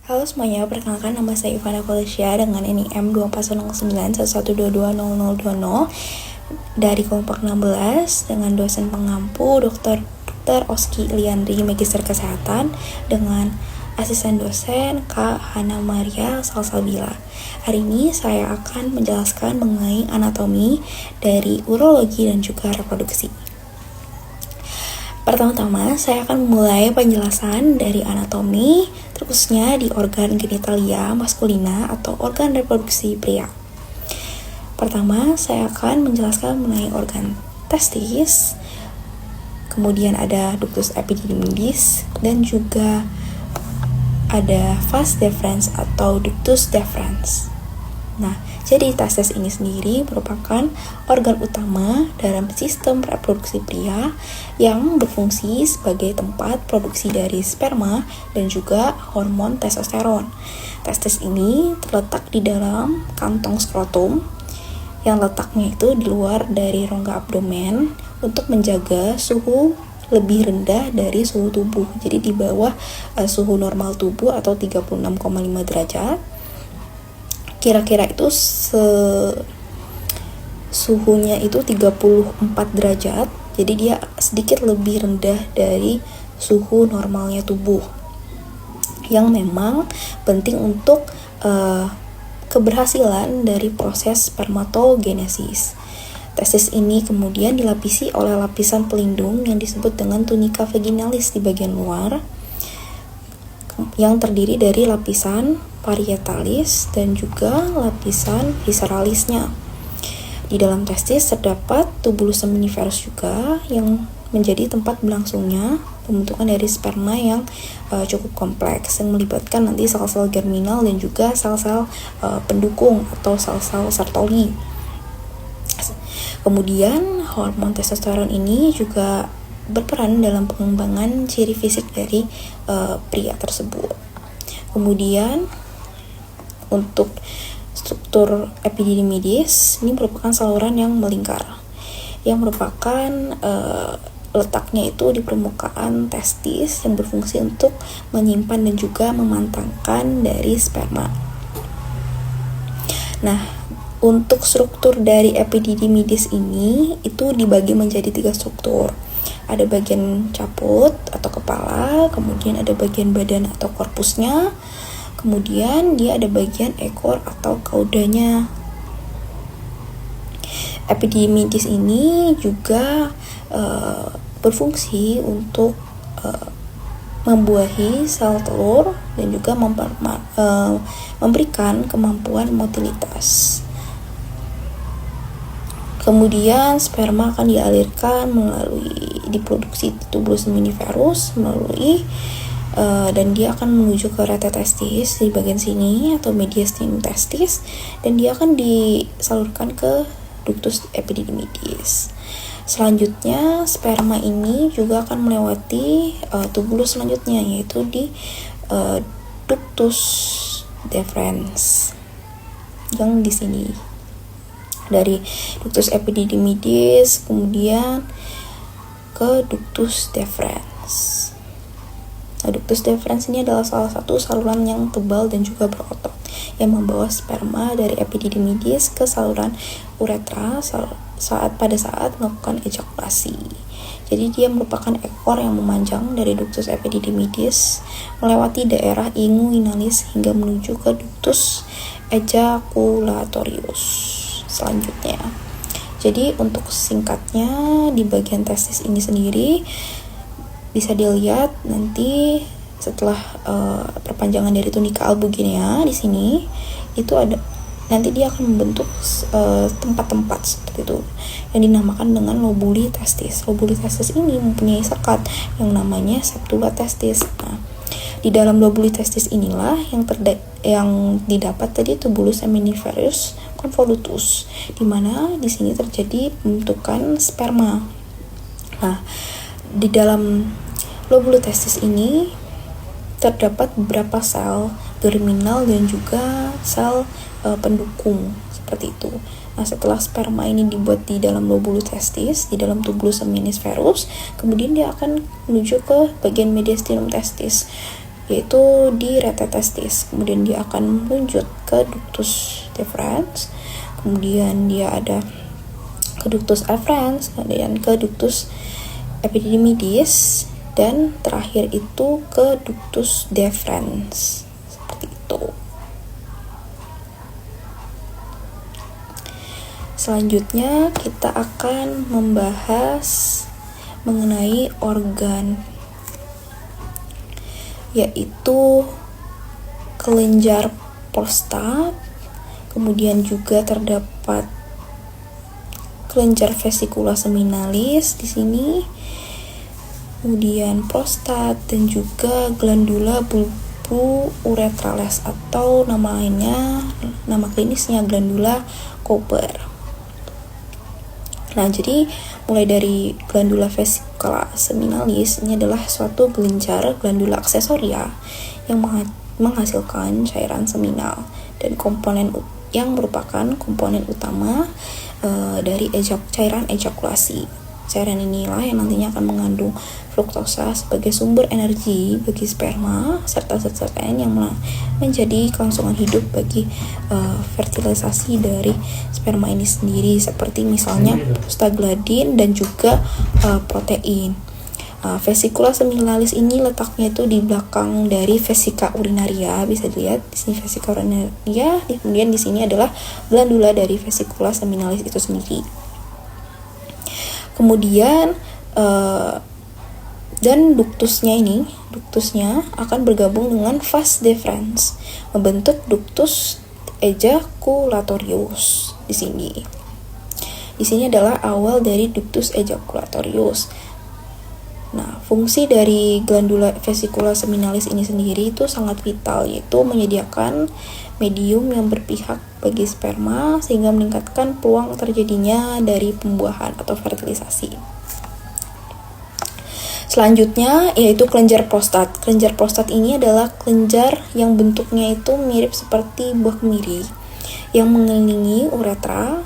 Halo semuanya, perkenalkan nama saya Ivana Felicia dengan NIM 24091220020 dari kelompok 16 dengan dosen pengampu Dr. Oski Liandri, Magister Kesehatan, dengan asisten dosen Kak Hana Maria Salsabila. Hari ini saya akan menjelaskan mengenai anatomi dari urologi dan juga reproduksi. Pertama-tama, saya akan memulai penjelasan dari anatomi, terkhususnya di organ genitalia maskulina atau organ reproduksi pria. Pertama, saya akan menjelaskan mengenai organ testis, kemudian ada ductus epididymis, dan juga ada vas deferens atau ductus deferens. Nah, jadi testis ini sendiri merupakan organ utama dalam sistem reproduksi pria yang berfungsi sebagai tempat produksi dari sperma dan juga hormon testosteron. Testis ini terletak di dalam kantong skrotum yang letaknya itu di luar dari rongga abdomen untuk menjaga suhu lebih rendah dari suhu tubuh. Jadi di bawah suhu normal tubuh atau 36,5 derajat. Kira-kira itu suhunya itu 34 derajat, jadi dia sedikit lebih rendah dari suhu normalnya tubuh, yang memang penting untuk keberhasilan dari proses spermatogenesis. Testis ini kemudian dilapisi oleh lapisan pelindung yang disebut dengan tunika vaginalis di bagian luar, yang terdiri dari lapisan parietalis dan juga lapisan visceralisnya. Di dalam testis terdapat tubulus seminiferus juga yang menjadi tempat berlangsungnya pembentukan dari sperma yang cukup kompleks yang melibatkan nanti sel-sel germinal dan juga sel-sel pendukung atau sel-sel Sertoli. Kemudian hormon testosteron ini juga berperan dalam pengembangan ciri fisik dari pria tersebut. Kemudian untuk struktur epididymitis, ini merupakan saluran yang melingkar, yang merupakan letaknya itu di permukaan testis yang berfungsi untuk menyimpan dan juga memantangkan dari sperma. Nah, untuk struktur dari epididymitis ini itu dibagi menjadi 3 struktur. Ada bagian caput atau kepala, kemudian ada bagian badan atau korpusnya, kemudian dia ada bagian ekor atau kaudanya. Epididymitis ini juga berfungsi untuk membuahi sel telur dan juga memberikan kemampuan motilitas. Kemudian sperma akan dialirkan melalui diproduksi tubulus seminiferus melalui dan dia akan menuju ke rete testis di bagian sini atau mediastinum testis, dan dia akan disalurkan ke ductus epididymitis. Selanjutnya sperma ini juga akan melewati tubulus selanjutnya, yaitu di ductus deferens yang di sini. Dari ductus epididymitis kemudian ke ductus deferens. Nah, ductus deferens ini adalah salah satu saluran yang tebal dan juga berotot yang membawa sperma dari epididymitis ke saluran uretra pada saat melakukan ejakulasi. Jadi dia merupakan ekor yang memanjang dari ductus epididymitis melewati daerah inguinalis hingga menuju ke ductus ejaculatorius selanjutnya. Jadi untuk singkatnya di bagian testis ini sendiri bisa dilihat nanti setelah perpanjangan dari tunika albuginea di sini itu ada, nanti dia akan membentuk tempat-tempat seperti itu yang dinamakan dengan lobuli testis. Lobuli testis ini mempunyai sekat yang namanya septula testis. Nah, di dalam lobuli testis inilah yang didapat tadi tubulus seminiferus convolutus, di mana di sini terjadi pembentukan sperma. Nah, di dalam lobuli testis ini terdapat beberapa sel germinal dan juga sel pendukung seperti itu. Nah, setelah sperma ini dibuat di dalam lobuli testis, di dalam tubulus seminiferus, kemudian dia akan menuju ke bagian mediastinum testis yaitu di retetestis. Kemudian dia akan meluncur ke ductus deferens, kemudian dia ada ke ductus efferens, kemudian ke ductus epididymitis, dan terakhir itu ke ductus deferens. Seperti itu. Selanjutnya kita akan membahas mengenai organ, yaitu kelenjar prostat, kemudian juga terdapat kelenjar vesicula seminalis di sini, kemudian prostat, dan juga glandula bulbo uretrales atau nama klinisnya glandula Cooper. Nah, jadi mulai dari glandula vesicula seminalis ini adalah suatu kelenjar glandula aksesoria yang menghasilkan cairan seminal dan komponen yang merupakan komponen utama dari cairan ejakulasi. Cairan inilah yang nantinya akan mengandung fruktosa sebagai sumber energi bagi sperma serta zat-zat lain yang menjadi kelangsungan hidup bagi fertilisasi dari sperma ini sendiri, seperti misalnya prostaglandin dan juga protein. Vesicula seminalis ini letaknya itu di belakang dari vesika urinaria, bisa dilihat di sini vesika urinaria, kemudian di sini adalah glandula dari vesicula seminalis itu sendiri. Kemudian dan ductusnya akan bergabung dengan vas deferens, membentuk ductus ejaculatorius di sini. Di sini adalah awal dari ductus ejaculatorius. Nah, fungsi dari glandula vesicula seminalis ini sendiri itu sangat vital, yaitu menyediakan medium yang berpihak bagi sperma sehingga meningkatkan peluang terjadinya dari pembuahan atau fertilisasi. Selanjutnya yaitu kelenjar prostat. Kelenjar prostat ini adalah kelenjar yang bentuknya itu mirip seperti buah kemiri yang mengelilingi uretra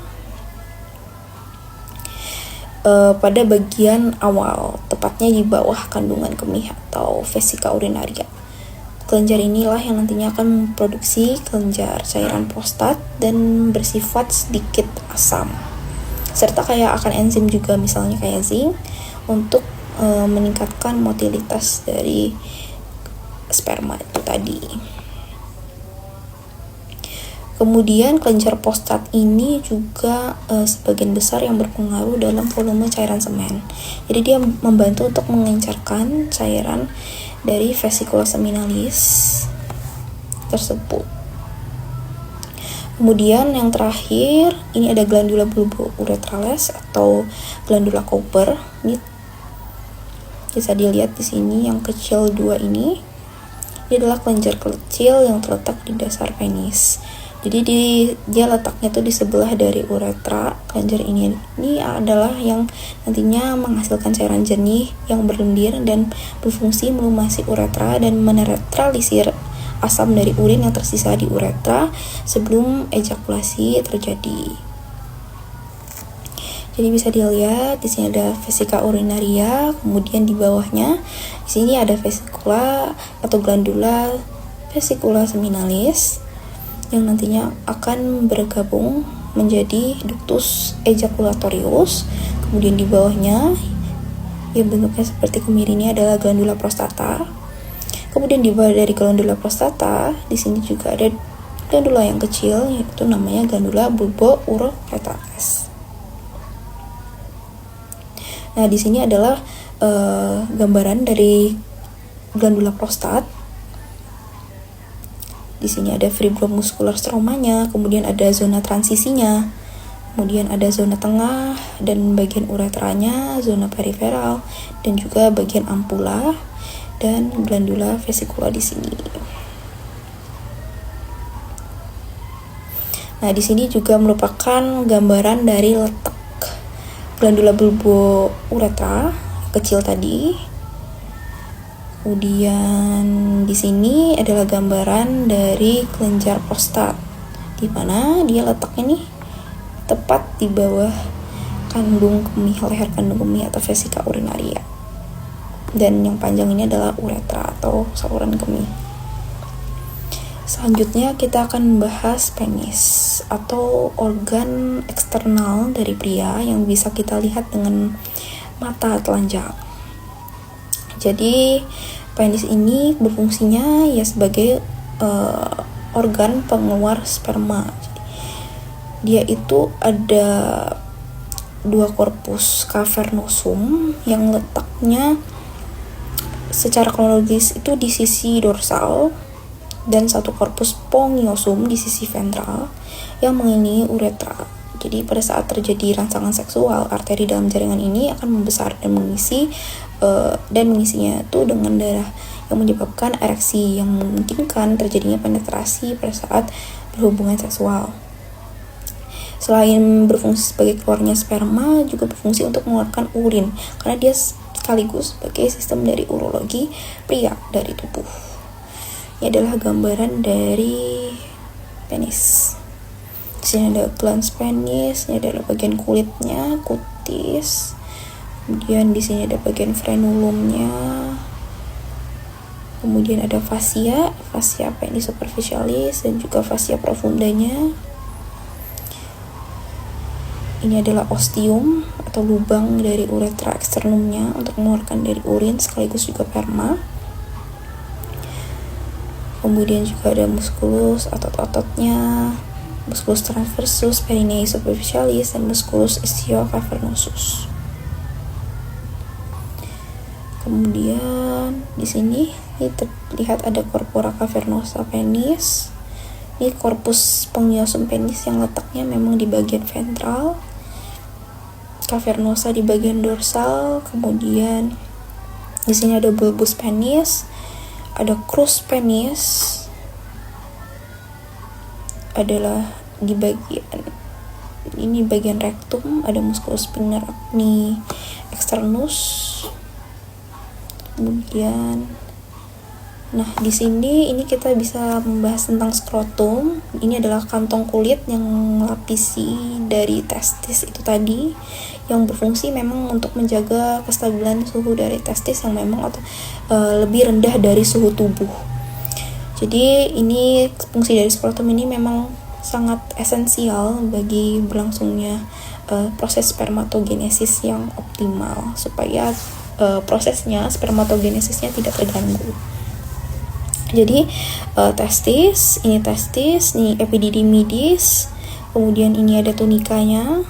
pada bagian awal, tepatnya di bawah kandungan kemih atau vesika urinaria. Kelenjar inilah yang nantinya akan memproduksi kelenjar cairan prostat dan bersifat sedikit asam, serta kaya akan enzim juga, misalnya kayak zinc, untuk meningkatkan motilitas dari sperma itu tadi. Kemudian kelenjar prostat ini juga sebagian besar yang berpengaruh dalam volume cairan semen. Jadi dia membantu untuk mengencarkan cairan dari vesicula seminalis tersebut. Kemudian yang terakhir ini ada glandula bulbo uretrales atau glandula Cooper. Ini bisa dilihat di sini yang kecil dua ini. Ini adalah kelenjar kecil yang terletak di dasar penis. Jadi dia letaknya tuh di sebelah dari uretra. Kelenjar ini adalah yang nantinya menghasilkan cairan jernih yang berlendir dan berfungsi melumasi uretra dan menetralisir asam dari urin yang tersisa di uretra sebelum ejakulasi terjadi. Jadi bisa dilihat di sini ada vesika urinaria, kemudian di bawahnya di sini ada vesikula atau glandula vesicula seminalis yang nantinya akan bergabung menjadi ductus ejaculatorius. Kemudian di bawahnya yang bentuknya seperti kemiri ini adalah glandula prostata. Kemudian di bawah dari glandula prostata di sini juga ada glandula yang kecil, yaitu namanya glandula bulbo uretrales. Nah, di sini adalah gambaran dari glandula prostat. Di sini ada fibromuskular stromanya, kemudian ada zona transisinya, kemudian ada zona tengah dan bagian uretranya, zona periferal, dan juga bagian ampula dan glandula vesikula di sini. Nah, di sini juga merupakan gambaran dari letak glandula bulbo uretra kecil tadi. Kemudian di sini adalah gambaran dari kelenjar prostat, di mana dia letaknya nih tepat di bawah kandung kemih, leher kandung kemih atau vesika urinaria. dan yang panjang ini adalah uretra atau saluran kemih. Selanjutnya kita akan membahas penis atau organ eksternal dari pria yang bisa kita lihat dengan mata telanjang. Jadi penis ini berfungsinya ya sebagai organ pengeluar sperma. Dia itu ada dua korpus cavernosum yang letaknya secara kronologis itu di sisi dorsal dan satu korpus spongiosum di sisi ventral yang mengelilingi uretra. Jadi pada saat terjadi rangsangan seksual, arteri dalam jaringan ini akan membesar dan mengisinya itu dengan darah yang menyebabkan ereksi yang memungkinkan terjadinya penetrasi pada saat berhubungan seksual. Selain berfungsi sebagai keluarnya sperma, juga berfungsi untuk mengeluarkan urin karena dia sekaligus sebagai sistem dari urologi pria dari tubuh. Ini adalah gambaran dari penis. Di sini ada glans penis, ini adalah bagian kulitnya, kutis. Kemudian di sini ada bagian frenulumnya. Kemudian ada fascia penis superficialis dan juga fascia profundanya. Ini adalah ostium atau lubang dari uretra eksternumnya untuk mengeluarkan dari urin sekaligus juga sperma. Kemudian juga ada musculus otot-ototnya, musculus transversus perineus superficialis dan musculus ischiocavernosus. Kemudian di sini terlihat ada corpora cavernosa penis. Ini korpus spongiosum penis yang letaknya memang di bagian ventral. Cavernosa di bagian dorsal. Kemudian di sini ada bulbus penis, ada crus penis, adalah di bagian rektum, ada musculus sphincter acni externus. Kemudian di sini ini kita bisa membahas tentang skrotum. Ini adalah kantong kulit yang melapisi dari testis itu tadi, yang berfungsi memang untuk menjaga kestabilan suhu dari testis yang memang lebih rendah dari suhu tubuh. Jadi ini fungsi dari skrotum ini memang sangat esensial bagi berlangsungnya proses spermatogenesis yang optimal supaya prosesnya spermatogenesisnya tidak terganggu. Jadi testis, ini epididimidis, kemudian ini ada tunikanya,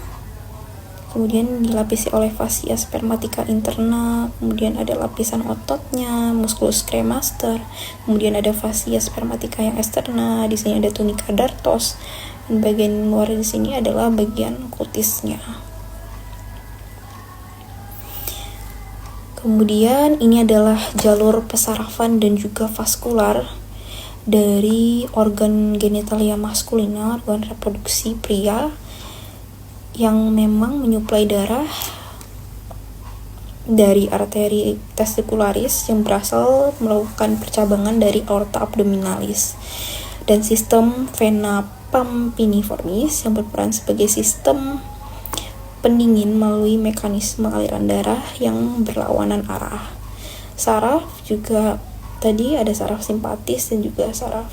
kemudian dilapisi oleh fascia spermatica interna, kemudian ada lapisan ototnya, musculus cremaster, kemudian ada fascia spermatica yang eksterna, di sini ada tunica dartos, dan bagian luar di sini adalah bagian kutisnya. Kemudian ini adalah jalur pesarafan dan juga vaskular dari organ genitalia maskulina, organ reproduksi pria, yang memang menyuplai darah dari arteri testicularis yang berasal melakukan percabangan dari aorta abdominalis, dan sistem vena pampiniformis yang berperan sebagai sistem pendingin melalui mekanisme aliran darah yang berlawanan arah. Saraf juga tadi ada saraf simpatis dan juga saraf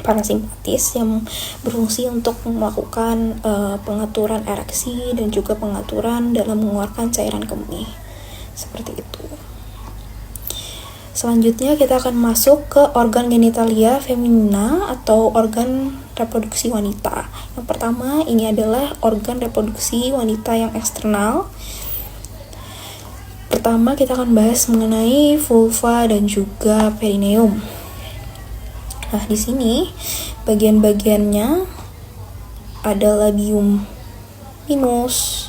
parasimpatis yang berfungsi untuk melakukan pengaturan ereksi dan juga pengaturan dalam mengeluarkan cairan kemih. Seperti itu. Selanjutnya kita akan masuk ke organ genitalia feminina atau organ reproduksi wanita. Yang pertama ini adalah organ reproduksi wanita yang eksternal. Pertama kita akan bahas mengenai vulva dan juga perineum. Di sini bagian-bagiannya ada labium minus,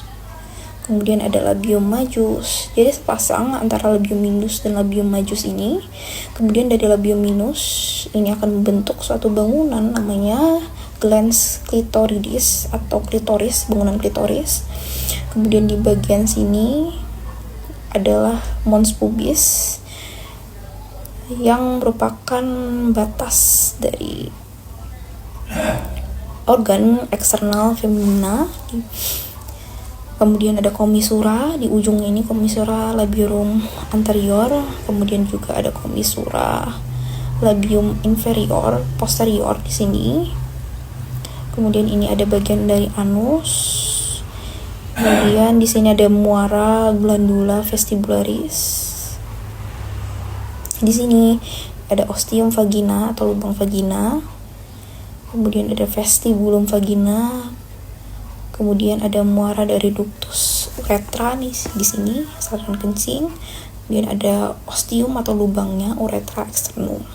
kemudian ada labium majus. Jadi sepasang antara labium minus dan labium majus ini. Kemudian dari labium minus ini akan membentuk suatu bangunan namanya glans clitoridis atau klitoris, bangunan klitoris. Kemudian di bagian sini adalah mons pubis yang merupakan batas dari organ eksternal feminina. Kemudian ada commissura di ujungnya ini, commissura labium anterior. Kemudian juga ada commissura labium inferior posterior di sini. Kemudian ini ada bagian dari anus. Kemudian di sini ada muara glandula vestibularis. Di sini ada ostium vagina atau lubang vagina. Kemudian ada vestibulum vagina. Kemudian ada muara dari ductus uretra nih di sini, saluran kencing. Kemudian ada ostium atau lubangnya uretra externum.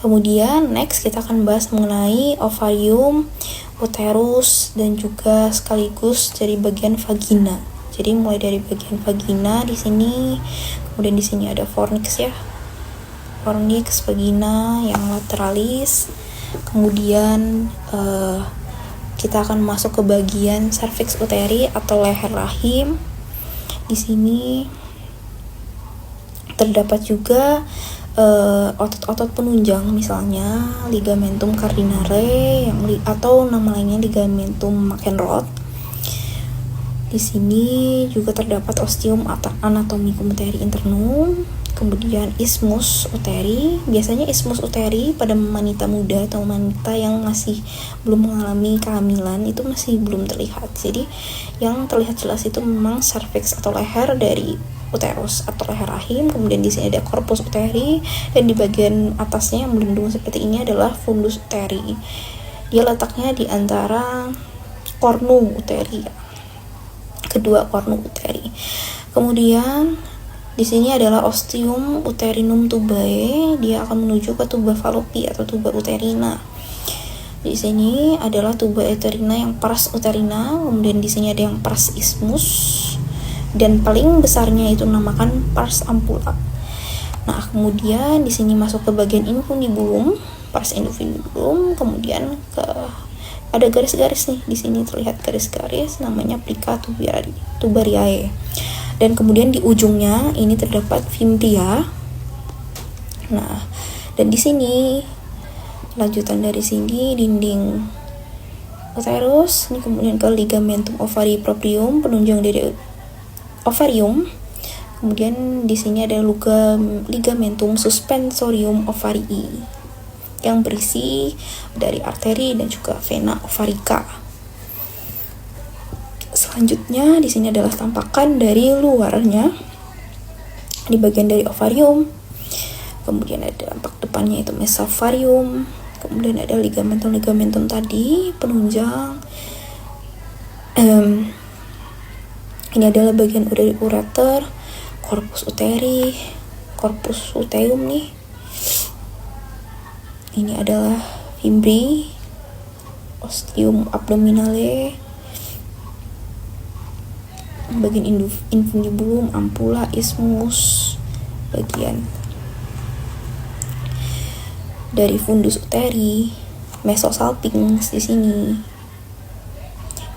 Kemudian next kita akan bahas mengenai ovarium, uterus, dan juga sekaligus dari bagian vagina. Jadi mulai dari bagian vagina di sini, kemudian di sini ada fornix ya, fornix vagina yang lateralis. Kemudian kita akan masuk ke bagian cervix uteri atau leher rahim. Di sini terdapat juga otot-otot penunjang, misalnya ligamentum cardinale atau nama lainnya ligamentum McEnroe. Di sini juga terdapat ostium anatomicum uteri internum, kemudian isthmus uteri. Biasanya isthmus uteri pada wanita muda atau wanita yang masih belum mengalami kehamilan itu masih belum terlihat. Jadi yang terlihat jelas itu memang cervix atau leher dari uterus atau leher rahim. Kemudian di sini ada corpus uteri, dan di bagian atasnya yang melindungi seperti ini adalah fundus uteri. Dia letaknya di antara cornum uteri, kedua cornum uteri. Kemudian di sini adalah ostium uterinum tubae. Dia akan menuju ke tuba fallopi atau tuba uterina. Di sini adalah tuba uterina yang pars uterina. Kemudian di sini ada yang pars isthmus, dan paling besarnya itu namakan pars ampula. Nah, kemudian di sini masuk ke bagian infundibulum, pars infundibulum. Kemudian ada garis-garis nih, di sini terlihat garis-garis namanya plica tubariae. Dan kemudian di ujungnya ini terdapat fimbria. Nah, dan di sini lanjutan dari sini dinding uterus, ini kemudian ke ligamentum ovari proprium, penunjang dari ovarium. Kemudian di sini ada ligamentum suspensorium ovarii yang berisi dari arteri dan juga vena ovarica. Selanjutnya di sini adalah tampakan dari luarnya di bagian dari ovarium. Kemudian ada tampak depannya itu mesovarium. Kemudian ada ligamentum tadi penunjang. Ini adalah bagian dari ureter, corpus uteri, corpus luteum nih. Ini adalah fimbri, ostium abdominale, bagian infundibulum, ampula, isthmus, bagian dari fundus uteri, mesosalpinx di sini,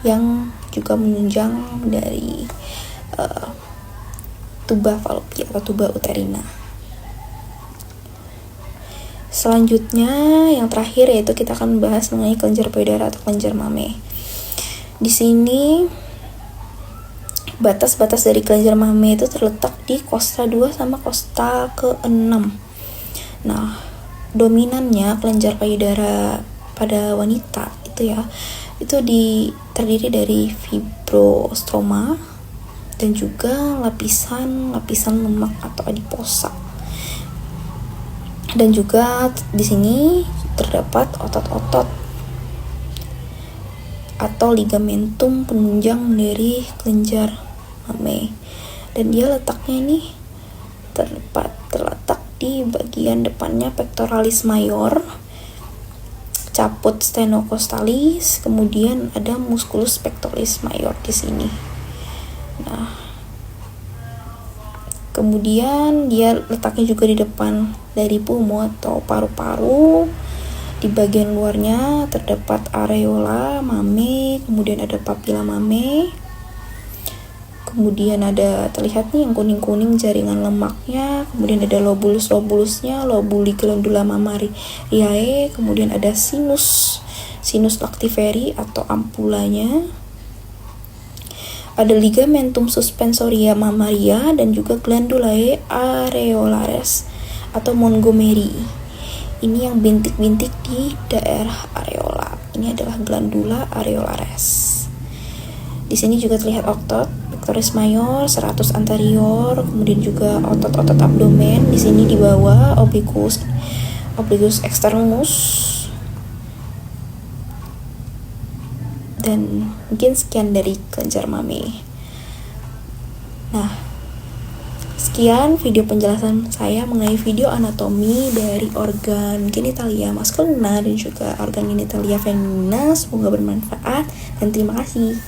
yang juga menunjang dari tuba fallopi atau tuba uterina. Selanjutnya yang terakhir yaitu kita akan bahas mengenai kelenjar payudara atau kelenjar mame. Di sini batas-batas dari kelenjar mame itu terletak di kosta 2 sama kosta ke-6. Nah, dominannya kelenjar payudara pada wanita itu ya, itu terdiri dari fibrostroma dan juga lapisan lemak atau adiposa. Dan juga di sini terdapat otot-otot atau ligamentum penunjang dari kelenjar mame. Dan dia letaknya ini terletak di bagian depannya pectoralis major, caput stenocostalis, kemudian ada musculus pectoralis major di sini. Nah, kemudian dia letaknya juga di depan dari pulmo atau paru-paru. Di bagian luarnya terdapat areola mame, kemudian ada papila mame. Kemudian ada terlihat nih yang kuning-kuning jaringan lemaknya, kemudian ada lobulusnya, lobuli glandula mammariae, kemudian ada sinus sinus lactiveri atau ampulanya, ada ligamentum suspensoria mammaria, dan juga glandulae areolares atau Montgomery. Ini yang bintik-bintik di daerah areola. Ini adalah glandula areolares. Di sini juga terlihat otot pectoris major, serratus anterior, kemudian juga otot-otot abdomen. Di sini di bawah obliquus externus. Dan mungkin sekian dari kelenjar mame. Nah, sekian video penjelasan saya mengenai video anatomi dari organ genitalia maskulina dan juga organ genitalia feminina. Semoga bermanfaat dan terima kasih.